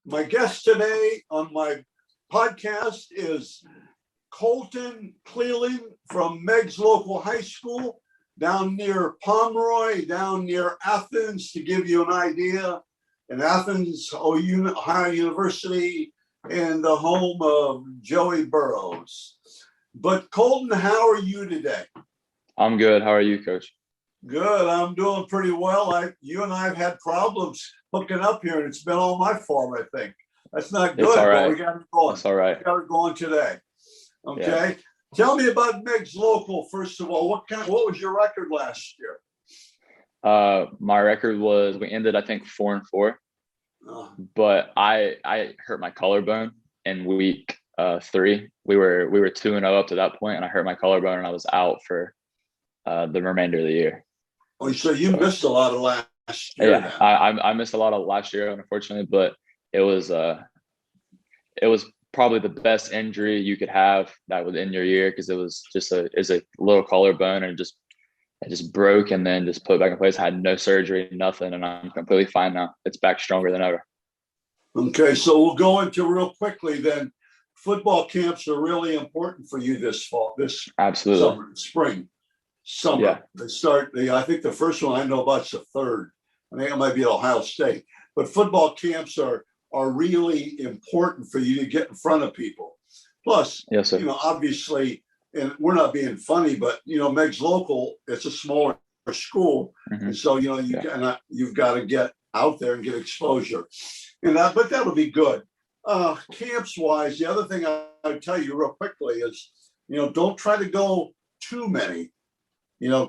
My guest today on my podcast is Coulter Cleland from Meg's local high school down near Pomeroy, down near Athens, to give you an idea. In Athens, Ohio University, and the home of Joey Burrows. But Colton, how are you today? I'm good. How are you, Coach? Good. I'm doing pretty well. You and I have had problems hooking up here, and it's been all my fault, I think. That's not good, It's all right. but we got it going. It's all right. We got it going today. Okay. Yeah. Tell me about Meg's local, first of all. What was your record last year? My record was, we ended, I think, 4-4. But I hurt my collarbone in week 3. We were 2-0 up to that point, and I hurt my collarbone, and I was out for the remainder of the year. Oh, so you missed a lot of last year. Yeah, I missed a lot of last year, unfortunately, but it was probably the best injury you could have that was in your year, because it was just a little collarbone, and it just broke and then just put it back in place. I had no surgery, nothing, and I'm completely fine now. It's back stronger than ever. Okay, so we'll go into real quickly then. Football camps are really important for you this fall, this Absolutely. Summer. Yeah. They start, I think the first one I know about is the 3rd. I think it might be Ohio State. But football camps are really important for you to get in front of people. Plus, yes, sir. Obviously, and we're not being funny, but Meg's local, it's a smaller school, and so you've got to get out there and get exposure, but that'll be good. Camps wise, the other thing I'd tell you real quickly is don't try to go too many,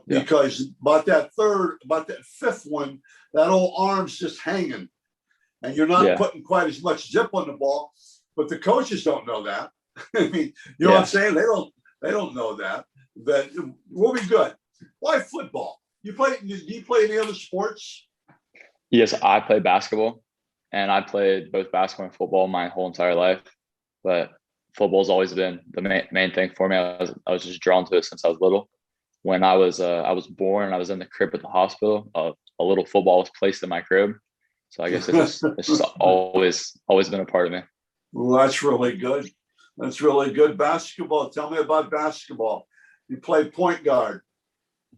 because about that 5th one, that old arm's just hanging, and you're not putting quite as much zip on the ball, but the coaches don't know that. I mean, you know what I'm saying? They don't know that. But we'll be good. Why football? Do you play any other sports? Yes, I play basketball, and I played both basketball and football my whole entire life. But football's always been the main thing for me. I was just drawn to it since I was little. When I was born, I was in the crib at the hospital. A little football was placed in my crib, so I guess it's just always been a part of me. Well, that's really good. That's really good. Basketball. Tell me about basketball. You play point guard.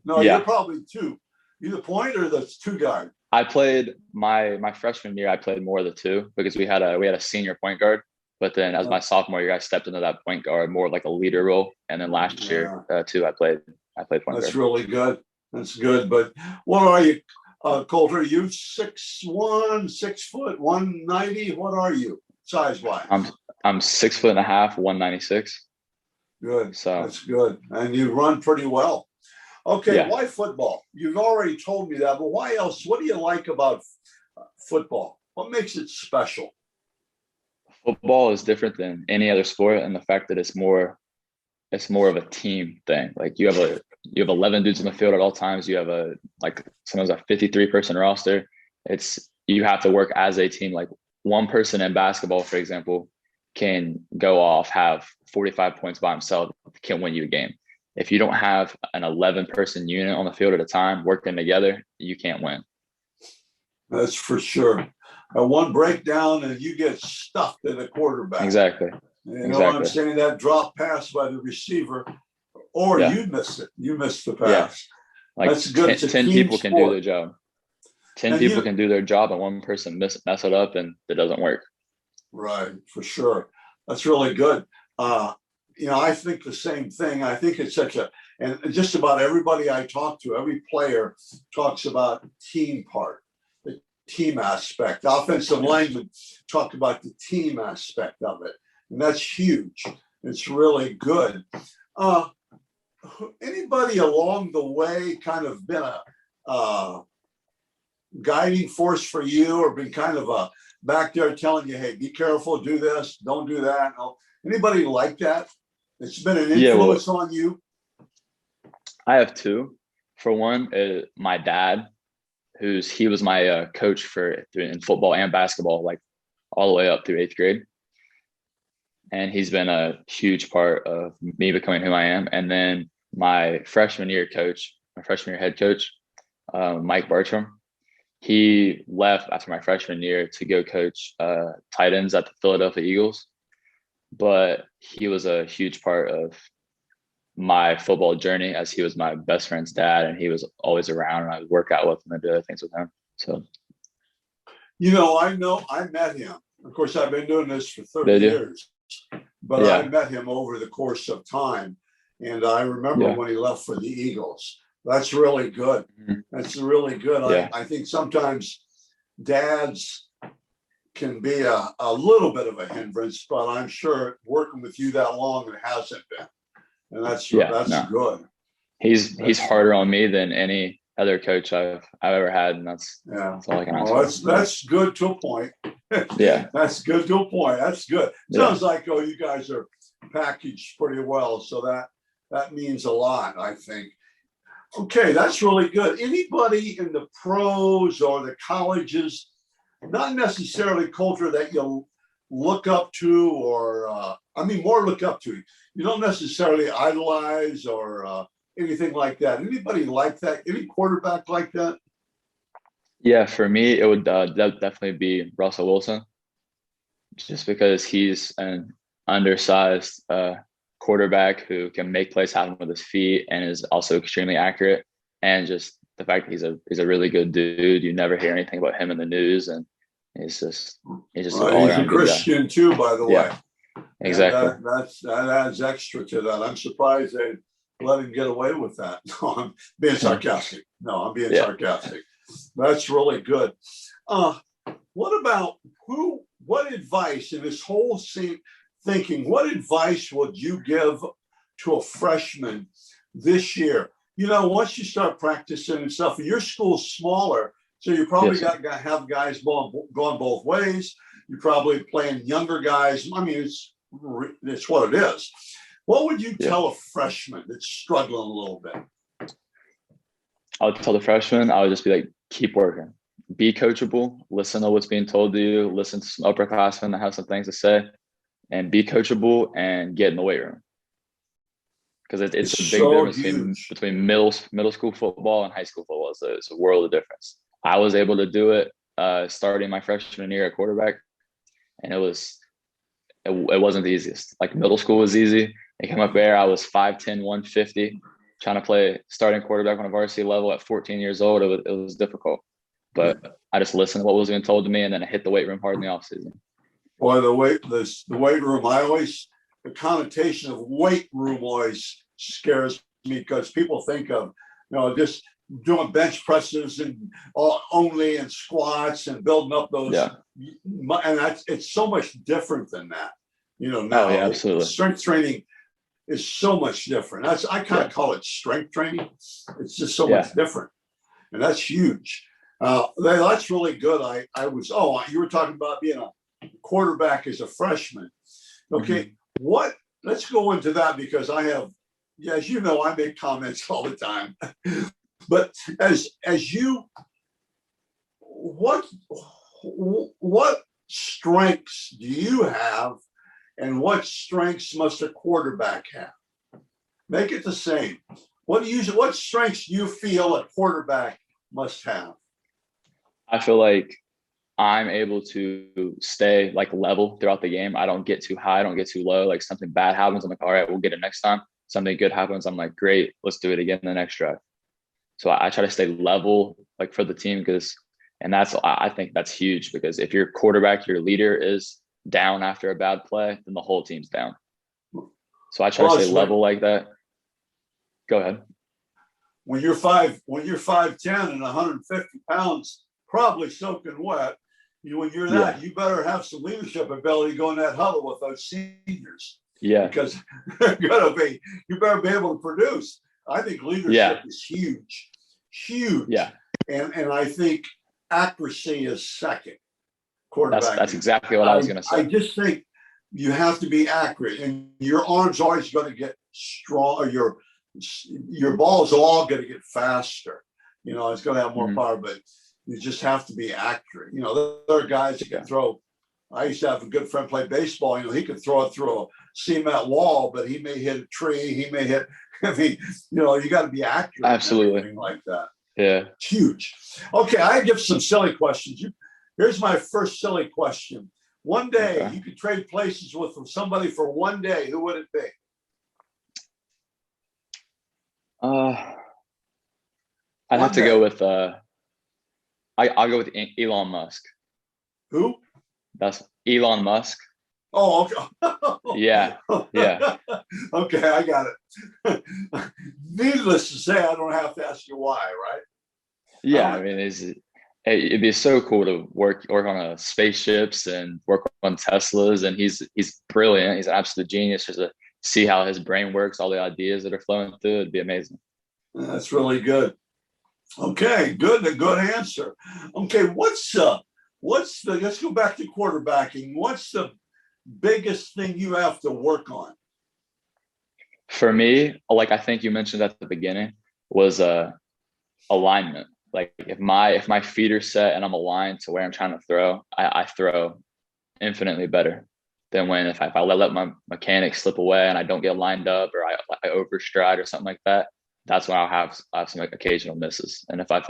No, you're probably 2. You the point or the 2 guard? I played my freshman year. I played more of the 2 because we had a senior point guard. But then as my sophomore year, I stepped into that point guard, more like a leader role. And then last year too, I played point guard. That's really good. That's good. But what are you, Coulter? You 6'1", 6 foot, 190. What are you size wise? I'm 6'1.5", 196. Good. So that's good. And you run pretty well. Okay. Why football? You've already told me that, but why else? What do you like about football? What makes it special? Football is different than any other sport, and the fact that it's more of a team thing. Like you have 11 dudes in the field at all times. You have sometimes a 53-person roster. You have to work as a team. Like one person in basketball, for example, can go off, have 45 points by himself, can win you a game. If you don't have an 11-person unit on the field at a time working together, you can't win. That's for sure. One breakdown and you get stuffed at a quarterback. Exactly. What I'm saying? That drop pass by the receiver, or you missed it. You missed the pass. Like that's good. 10 people can do their job. 10 people can do their job, and one person mess it up, and it doesn't work. Right, for sure. That's really good. I think the same thing. I think it's and just about everybody I talk to, every player talks about team part, the team aspect. Offensive linemen talk about the team aspect of it, and that's huge. It's really good. Anybody along the way kind of been a guiding force for you, or been kind of a back there telling you, hey, be careful, do this, don't do that? Anybody like that? It's been an influence on you? I have 2. For one, my dad, he was my coach in football and basketball, like all the way up through 8th grade. And he's been a huge part of me becoming who I am. And then my freshman year head coach, Mike Bartram, he left after my freshman year to go coach tight ends at the Philadelphia Eagles. But he was a huge part of my football journey, as he was my best friend's dad, and he was always around, and I would work out with him and do other things with him. So, I met him. Of course, I've been doing this for 30 years, but yeah. I met him over the course of time. And I remember when he left for the Eagles. That's really good. Mm-hmm. That's really good. Yeah. I think sometimes dads can be a little bit of a hindrance, but I'm sure working with you that long, it hasn't been. And that's good. He's harder on me than any other coach I've ever had, and that's all I can ask for. That's good to a point. Yeah, that's good to a point. That's good. Sounds like you guys are packaged pretty well, so that means a lot, I think. Okay, that's really good. Anybody in the pros or the colleges, not necessarily Coulter, that you look up to, or more look up to. You don't necessarily idolize or anything like that. Anybody like that? Any quarterback like that? Yeah, for me, it would definitely be Russell Wilson, just because he's an undersized quarterback who can make plays happen with his feet and is also extremely accurate. And just the fact that he's a really good dude. You never hear anything about him in the news, and he's just he's a Christian too, by the way. Exactly. That adds extra to that. I'm surprised they let him get away with that. No, I'm being sarcastic. Sarcastic. That's really good. What advice in this whole thinking, what advice would you give to a freshman this year? Once you start practicing and stuff, and your school's smaller, so you probably got to have guys going both ways. You're probably playing younger guys. I mean, it's what it is. What would you tell a freshman that's struggling a little bit? I would tell the freshman, I would just be like, keep working. Be coachable. Listen to what's being told to you. Listen to some upperclassmen that have some things to say. And be coachable and get in the weight room. Because it's a big difference between middle school football and high school football. It's a world of difference. I was able to do it starting my freshman year at quarterback, and it wasn't the easiest. Like middle school was easy. I came up there, I was 5'10", 150, trying to play starting quarterback on a varsity level at 14 years old. It was difficult, but I just listened to what was being told to me, and then I hit the weight room hard in the off season. Boy, the weight room, the connotation of weight room always scares me, because people think of, just doing bench presses and only and squats and building up those. Yeah. And it's so much different than that. Now absolutely. Strength training is so much different. I kind of call it strength training. It's just so much different. And that's huge. That's really good. You were talking about being a quarterback as a freshman. Okay. Mm-hmm. Let's go into that, because I have, as you know, I make comments all the time. But what strengths do you have, and what strengths must a quarterback have? Make it the same. What strengths do you feel a quarterback must have? I feel like I'm able to stay like level throughout the game. I don't get too high, I don't get too low. Like something bad happens, I'm like, all right, we'll get it next time. Something good happens, I'm like, great, let's do it again in the next drive. So I try to stay level, like for the team, I think that's huge, because if your quarterback, your leader, is down after a bad play, then the whole team's down. So I try to stay level like that. Go ahead. When you're 5'10" and 150 pounds, probably soaking wet, when you're that, you better have some leadership ability going that huddle with those seniors. Yeah. Because you better be able to produce. I think leadership is huge. Huge. Yeah. And I think accuracy is second. Quarterback. That's exactly what I was going to say. I just think you have to be accurate, and your arm's always going to get strong, or your balls are all going to get faster. It's going to have more power, but you just have to be accurate. There are guys that can throw. I used to have a good friend play baseball. He could throw it through a cement wall, but he may hit a tree. He may hit. You got to be accurate. Absolutely, like that. Yeah. It's huge. Okay, I give some silly questions. Here's my first silly question. One day Okay. you could trade places with somebody for one day. Who would it be? I'd have One to go day. with I'll go with Elon Musk. Who? That's Elon Musk. Oh, okay. Yeah. Yeah. Okay, I got it. Needless to say, I don't have to ask you why, right? Yeah. I mean, it'd be so cool to work on spaceships and work on Teslas. And he's brilliant. He's an absolute genius. Just to see how his brain works, all the ideas that are flowing through, it'd be amazing. That's really good. Okay, good. A good answer. Okay, what's the let's go back to quarterbacking. What's the biggest thing you have to work on? For me, like I think you mentioned at the beginning, was alignment. Like if my feet are set and I'm aligned to where I'm trying to throw, I throw infinitely better than when if I let my mechanics slip away and I don't get lined up or I overstride or something like that. That's when I'll have some occasional misses. And if I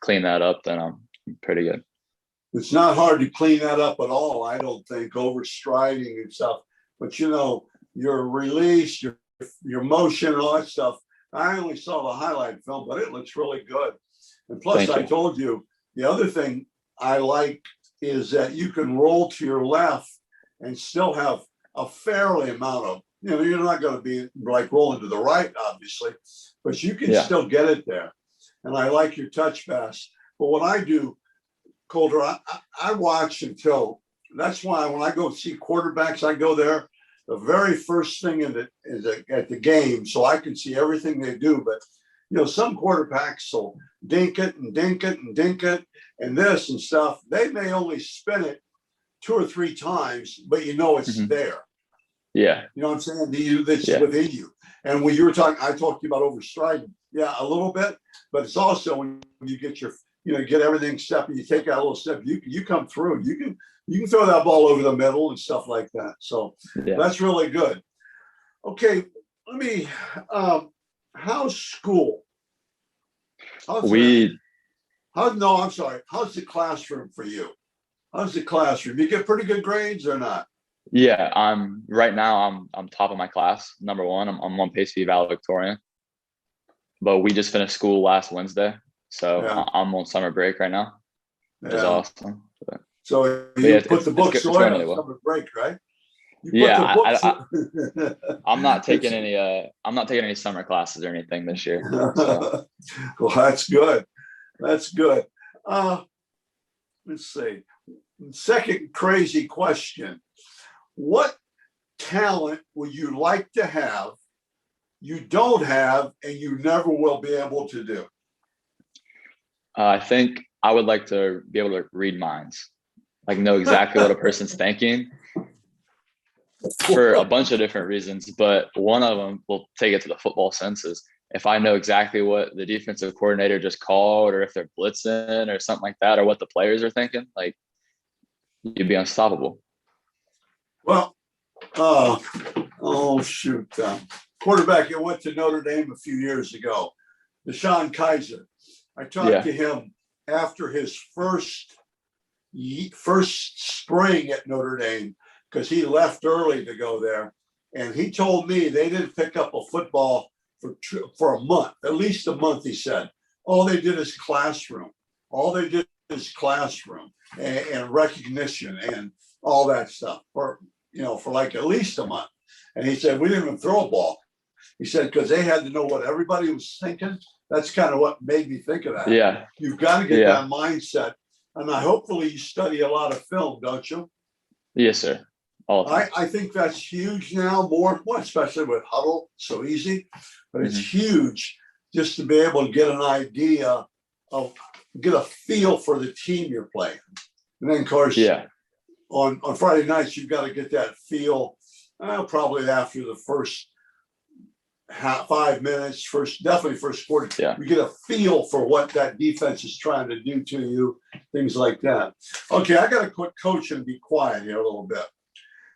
clean that up, then I'm pretty good. It's not hard to clean that up at all, I don't think, overstriding and stuff. But your release, your motion and all that stuff. I only saw the highlight film, but it looks really good. And plus, I told you, the other thing I like is that you can roll to your left and still have a fairly amount of, you're not going to be like rolling to the right, obviously, but you can still get it there. And I like your touch pass. But what I do, Coulter, I watch until, that's why when I go see quarterbacks, I go there the very first thing at the game, so I can see everything they do. But some quarterbacks will dink it and dink it and dink it and this and stuff. They may only spin it 2 or 3 times, but it's there. Yeah. You know what I'm saying? That's within you. And when you were talking, I talked to you about overstriding. Yeah, a little bit, but it's also when you get get everything step and you take out a little step, you come through. You can throw that ball over the middle and stuff like that. So that's really good. Okay, let me. How's school? I'm sorry. How's the classroom for you? How's the classroom? You get pretty good grades or not? Yeah, right now I'm top of my class, number 1. I'm on pace to be valedictorian. But we just finished school last Wednesday, so I'm on summer break right now, which is awesome. So you put the books away on summer break, right? I'm not taking any summer classes or anything this year. So. Well, that's good. That's good. Let's see. Second crazy question. What talent would you like to have, you don't have, and you never will be able to do? I think I would like to be able to read minds, like know exactly what a person's thinking for a bunch of different reasons. But one of them, we'll take it to the football sense, is if I know exactly what the defensive coordinator just called, or if they're blitzing or something like that, or what the players are thinking, like you'd be unstoppable. Well, shoot. Quarterback that went to Notre Dame a few years ago, Deshaun Kaiser. I talked to him after his first spring at Notre Dame because he left early to go there. And he told me they didn't pick up a football for a month, at least a month, he said. All they did is classroom. All they did is classroom and recognition and all that stuff for like at least a month. And he said, we didn't even throw a ball. He said, because they had to know what everybody was thinking. That's kind of what made me think of that. Yeah. You've got to get that mindset. And hopefully you study a lot of film, don't you? Yes, sir. I think that's huge now, more, especially with Huddle, so easy. But it's huge just to be able to get an idea get a feel for the team you're playing. And then, of course, on Friday nights, you've got to get that feel probably after the first 5 minutes, definitely first quarter. Yeah. You get a feel for what that defense is trying to do to you, things like that. Okay, I got to quit coaching and be quiet here a little bit.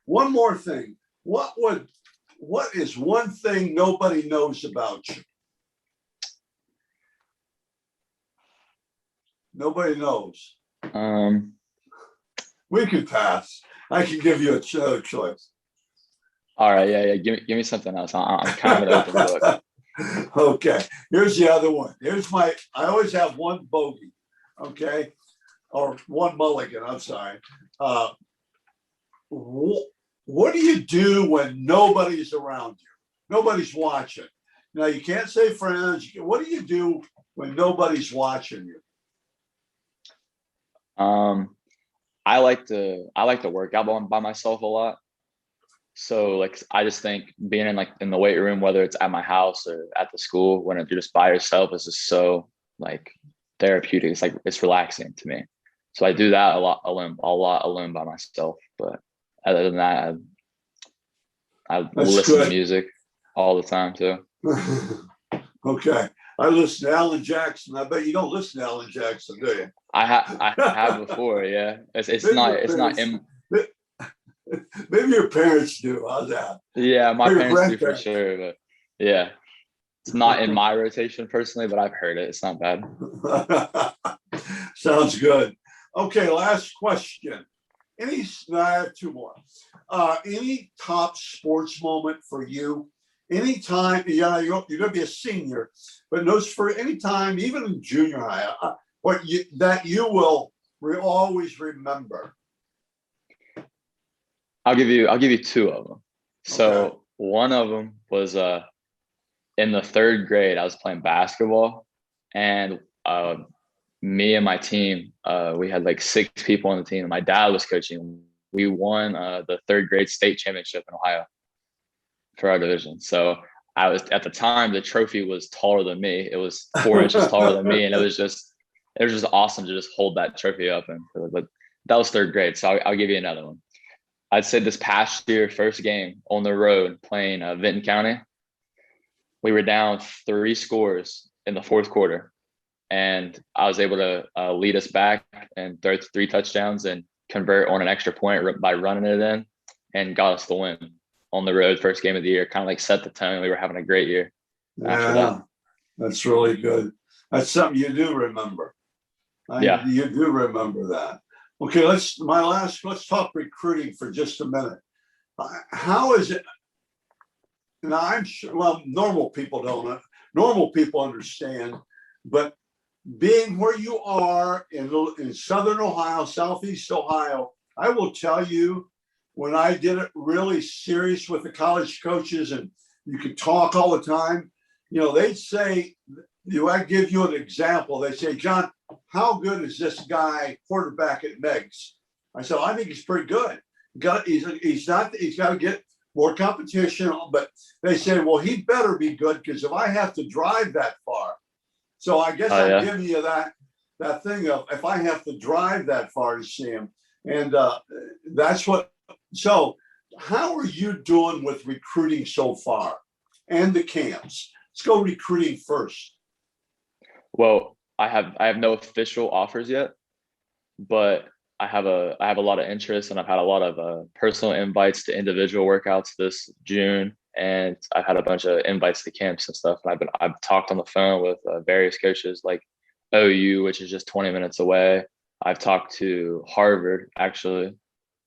One more thing. What is one thing nobody knows about you? Nobody knows. Um, We can pass. I can give you a choice. all right, yeah. Give me something else. I'm kind of an open book. Okay, here's the other one. I always have one bogey, okay, or one mulligan. I'm sorry. What do you do when nobody's around you? Nobody's watching. Now you can't say friends. What do you do when nobody's watching you? I like to work out by myself a lot. So like I just think being in the weight room, whether it's at my house or at the school, when you're just by yourself, is just so like therapeutic. It's like it's relaxing to me. So I do that a lot alone by myself. But other than that, I That's listen to good. music all the time too. Okay. I listen to Alan Jackson. I bet you don't listen to Alan Jackson, do you? I have before, yeah. It's not in. Maybe your parents do. How's that? Yeah, my Or your parents do for grandparents. sure, but yeah, it's not in my rotation personally, but I've heard it. It's not bad. Sounds good. Okay, last question. I have two more. Any top sports moment for you? Anytime, yeah, you're going to be a senior, but for any time, even in junior high, that you will always remember. I'll give you two of them. So Okay. one of them was in the third grade. I was playing basketball, and me and my team, we had like 6 people on the team. And my dad was coaching. We won the third grade state championship in Ohio for our division. So I was at the time the trophy was taller than me. It was 4 inches taller than me, and it was just awesome to just hold that trophy up. And but that was third grade. So I'll give you another one. I'd say this past year, first game on the road playing Vinton County, we were down 3 scores in the fourth quarter, and I was able to lead us back and throw 3 touchdowns and convert on an extra point by running it in, and got us the win on the road, first game of the year. Kind of like set the tone. We were having a great year after that. That's really good. That's something you do remember. Yeah. You do remember that. Okay, let's talk recruiting for just a minute. How is it? Now I'm sure, well, normal people don't. Normal people understand, but being where you are in Southern Ohio, Southeast Ohio, I will tell you, when I did it really serious with the college coaches and you could talk all the time, they'd say, I give you an example. They say, John, how good is this guy quarterback at Meg's? I said, I think he's pretty good. He's got to get more competition, but they say, well, he better be good because if I have to drive that far. So I guess I'm giving you that thing of if I have to drive that far to see him. And that's what, so how are you doing with recruiting so far and the camps? Let's go recruiting first. Well, I have no official offers yet, but I have a lot of interest, and I've had a lot of personal invites to individual workouts this June, and I've had a bunch of invites to camps and stuff. And I've talked on the phone with various coaches like OU, which is just 20 minutes away. I've talked to Harvard actually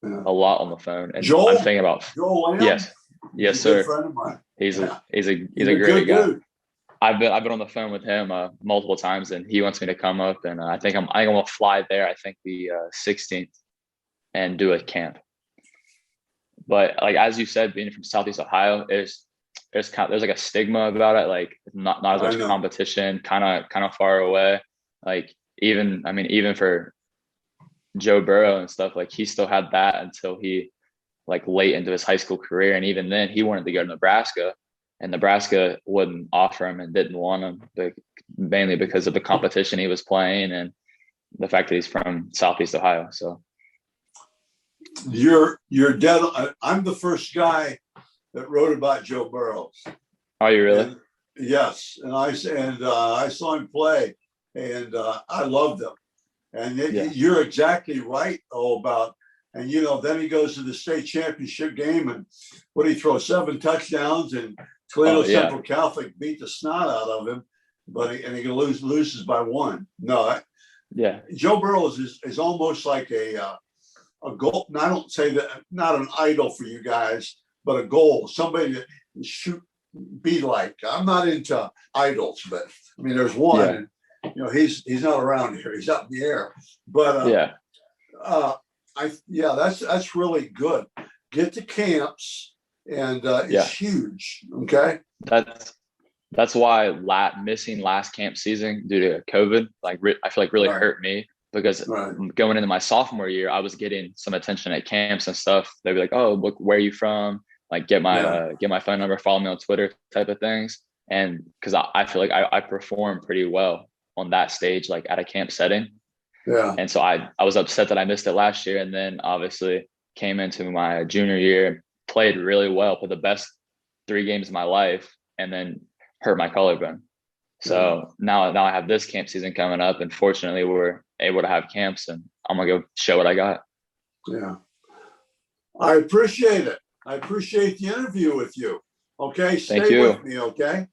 a lot on the phone, and Joel, I'm thinking about Joel. Yes, sir. Good friend of mine. He's a great guy. Dude. I've been on the phone with him multiple times, and he wants me to come up, and I think I'm gonna fly there. I think the 16th, and do a camp. But like as you said, being from Southeast Ohio, there's like a stigma about it, like not as much competition, kind of far away. Like even for Joe Burrow and stuff, like he still had that until he like late into his high school career, and even then he wanted to go to Nebraska. And Nebraska wouldn't offer him and didn't want him, mainly because of the competition he was playing and the fact that he's from Southeast Ohio. So you're dead. I'm the first guy that wrote about Joe Burrow. Are you really? And, yes, and I saw him play, and I loved him. And you're exactly right about. And then he goes to the state championship game, and what he throw 7 touchdowns and. Toledo Central Catholic beat the snot out of him, but he loses by 1. No, Yeah. Joe Burrow is almost like a goal. And I don't say that, not an idol for you guys, but a goal, somebody to shoot, be like. I'm not into idols, but I mean, there's one, Yeah. and he's not around here. He's up in the air. But Yeah. that's really good. Get to camps, and it's Yeah. huge. Okay. That's why missing last camp season due to COVID, I feel like really Right. hurt me, because Right. going into my sophomore year, I was getting some attention at camps and stuff. They'd be like, "Oh, look, where are you from? Like, get my phone number, follow me on Twitter," type of things. And because I feel like I performed pretty well on that stage, like at a camp setting. Yeah. And so I was upset that I missed it last year, and then obviously came into my junior year, played really well, played the best 3 games of my life, and then hurt my collarbone. So now I have this camp season coming up, and fortunately we're able to have camps, and I'm gonna go show what I got. Yeah. I appreciate it. I appreciate the interview with you. Okay. Thank Stay you. with me. Okay.